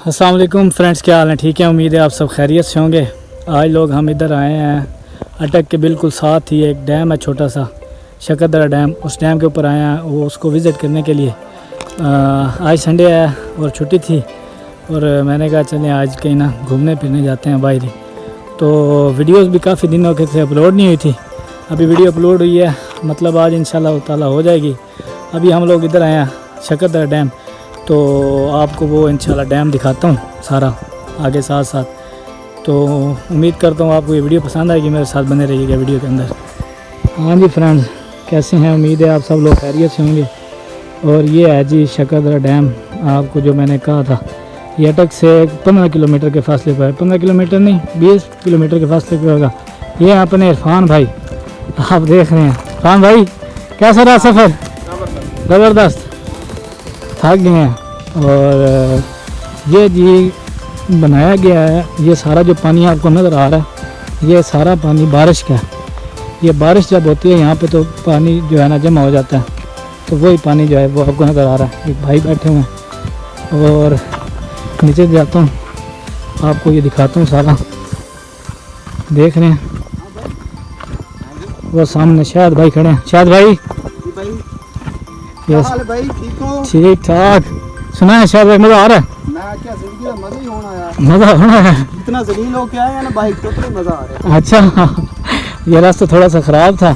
अस्सलाम वालेकुम फ्रेंड्स, क्या हाल है? ठीक है, उम्मीद है आप सब खैरियत से होंगे। आज लोग हम इधर आए हैं अटक के बिल्कुल साथ ही एक डैम है छोटा सा, शकरदरा डैम। उस डैम के ऊपर आए हैं वो उसको विज़िट करने के लिए। आज संडे है और छुट्टी थी और मैंने कहा चलें आज कहीं ना घूमने फिरने जाते हैं बाहर ही। तो वीडियोस भी काफ़ी दिनों के से अपलोड नहीं हुई थी, अभी वीडियो अपलोड हुई है, मतलब आज इंशाल्लाह ताला हो जाएगी। अभी हम लोग इधर आए हैं शकरदरा डैम, तो आपको वो इंशाल्लाह डैम दिखाता हूँ सारा आगे साथ साथ। तो उम्मीद करता हूँ आपको ये वीडियो पसंद आएगी, मेरे साथ बने रहिएगा वीडियो के अंदर। हाँ जी फ्रेंड्स, कैसे हैं? उम्मीद है आप सब लोग खैरियत से होंगे। और ये है जी शकरदरा डैम, आपको जो मैंने कहा था ये अटक से 15 किलोमीटर के फासले पर है। 15 किलोमीटर नहीं, 20 किलोमीटर के फासले पर होगा। ये अपने इरफान भाई आप देख रहे हैं। इरफान भाई कैसा रहा सफ़र? ज़बरदस्त, थक गए हैं। और ये जी बनाया गया है, ये सारा जो पानी आपको नज़र आ रहा है ये सारा पानी बारिश का है। ये बारिश जब होती है यहाँ पे तो पानी जो है ना जमा हो जाता है, तो वही पानी जो है वो आपको नज़र आ रहा है। एक भाई बैठे हुए हैं और नीचे जाता हूँ आपको ये दिखाता हूँ सारा। देख रहे हैं वो सामने शायद भाई खड़े हैं। शायद भाई यस भाई, ठीक हो? ठीक ठाक। सुना है शायद भाई मज़ा आ रहा है? मैं क्या जिंदगी का मजा ही होना यार। मज़ा होना है, इतना जलील हो के आए हैं ना बाइक तो मजा आ रहा है। अच्छा ये रास्ता थोड़ा सा ख़राब था।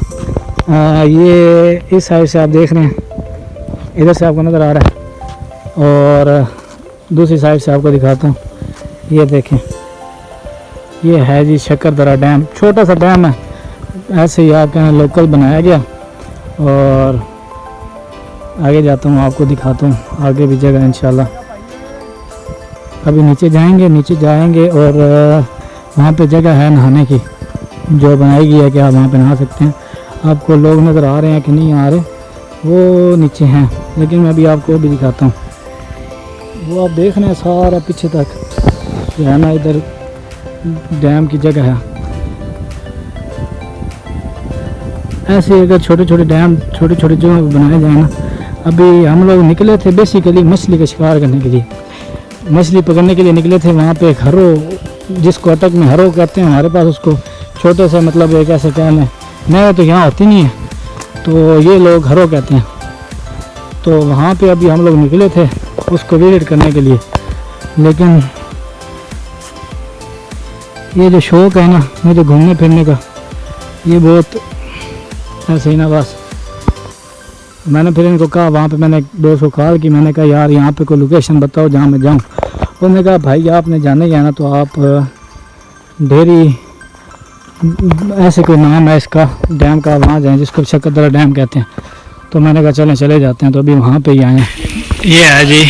ये इस साइड से आप देख रहे हैं, इधर से आपको नज़र आ रहा है और दूसरी साइड से आपको दिखाता हूँ। ये देखें, ये है जी शकरदरा डैम, छोटा सा डैम है, ऐसे ही आपके यहाँ लोकल बनाया गया। और आगे जाता हूँ आपको दिखाता हूँ आगे भी जगह इंशाल्लाह। अभी नीचे जाएंगे और वहाँ पे जगह है नहाने की जो बनाई गई है कि आप वहाँ पे नहा सकते हैं। आपको लोग नज़र आ रहे हैं कि नहीं आ रहे, वो नीचे हैं, लेकिन मैं अभी आपको भी दिखाता हूँ। वो आप देख रहे हैं सारा पीछे तक जो है ना, इधर डैम की जगह है। ऐसे अगर छोटे छोटे डैम छोटे छोटे जगहों पर बनाए जाए ना। अभी हम लोग निकले थे बेसिकली मछली का शिकार करने के लिए, मछली पकड़ने के लिए निकले थे। वहाँ पे हरो, जिसको अटक में हरो कहते हैं हमारे पास, उसको छोटे से मतलब एक ऐसे कहने मैं तो यहाँ होती नहीं है, तो ये लोग हरो कहते हैं। तो वहाँ पे अभी हम लोग निकले थे उसको विजिट करने के लिए, लेकिन ये जो शौक़ है ना मुझे घूमने फिरने का, ये बहुत ऐसे ही ना। बस मैंने फिर इनको कहा, वहाँ पे मैंने दोस्त को कॉल की, मैंने कहा यार यहाँ पे कोई लोकेशन बताओ जहाँ मैं जाऊँ। उन्होंने कहा भाई आपने जाना ही है ना, तो आप ढेरी ऐसे कोई नाम है इसका डैम का, वहाँ जाएँ जिसको शकरदरा डैम कहते हैं। तो मैंने कहा चले जाते हैं, तो अभी वहाँ पे ही आए हैं। ये है जी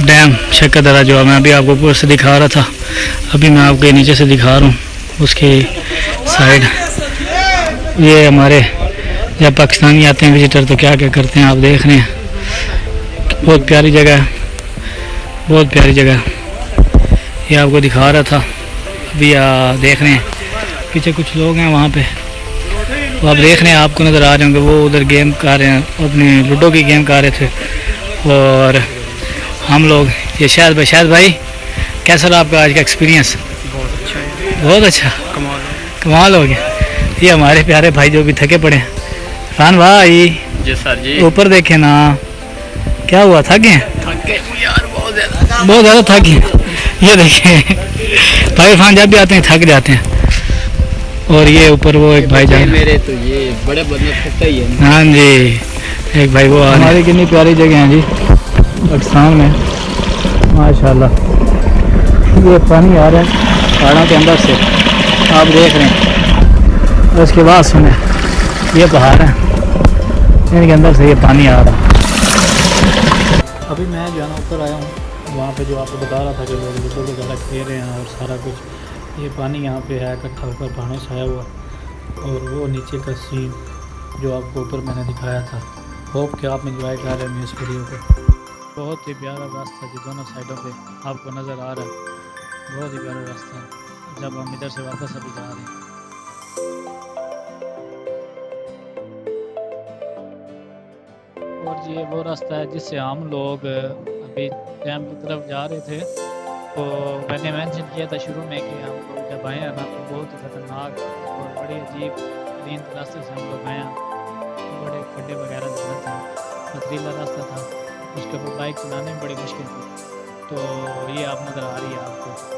डैम शकरदरा, जो मैं अभी आपको ऊपर से दिखा रहा था, अभी मैं आपके नीचे से दिखा रहा हूँ उसकी साइड। ये हमारे जब पाकिस्तानी आते हैं विजिटर तो क्या क्या करते हैं आप देख रहे हैं। बहुत प्यारी जगह है, बहुत प्यारी जगह। ये आपको दिखा रहा था अभी। देख रहे हैं पीछे कुछ लोग हैं वहाँ पे, वो आप देख रहे हैं, आपको नज़र आ रहे होंगे। वो उधर गेम कर रहे हैं, अपनी लूडो की गेम कर रहे थे। और हम लोग ये शायद भाई कैसा रहा आपका आज का एक्सपीरियंस? बहुत अच्छा, कमाल हो गया। ये हमारे प्यारे भाई जो भी थके पड़े हैं। खान भाई जी सर जी, ऊपर देखे ना, क्या हुआ? थक गए यार बहुत ज़्यादा थक गए। ये देखिए भाई इरफान जब भी आते हैं थक जाते हैं। और ये ऊपर वो एक भाई जान मेरे तो ये बड़े बदले थकता ही है। हाँ जी, एक भाई वो हमारी कितनी प्यारी जगह है जी पाकिस्तान में माशाल्लाह। ये पानी आ रहा है पहाड़ों के अंदर से, आप देख रहे हैं। और उसके बाद सुने ये पहाड़ है, इनके अंदर से ये पानी आ रहा है। अभी मैं जो है ना ऊपर आया हूँ, वहाँ पे जो आपको बता रहा था कि लोग लूडो वगैरह खेल रहे हैं और सारा कुछ। ये पानी यहाँ पे है इकट्ठा ऊपर पहाड़ों से आया हुआ, और वो नीचे का सीन जो आपको ऊपर मैंने दिखाया था। होप कि आप इंजॉय कर रहे हैं इस वीडियो को। बहुत ही प्यारा रास्ता जो दोनों साइडों पे आपको नज़र आ रहा है, बहुत ही प्यारा रास्ता है जब हम इधर से वापस अभी जा रहे हैं। और ये वो रास्ता है जिससे हम लोग अभी डैम की तरफ जा रहे थे तो मैंने मेंशन किया था शुरू में कि हम लोग जब आए हैं ना तो बहुत ही ख़तरनाक और बड़े अजीब तरीन रास्ते से हम लोग आए हैं। बड़े खड्डे वगैरह जगह थे, पथरीला रास्ता था, उसके ऊपर बाइक चलाने में बड़ी मुश्किल थी। तो ये आप नज़र आ रही है आपको।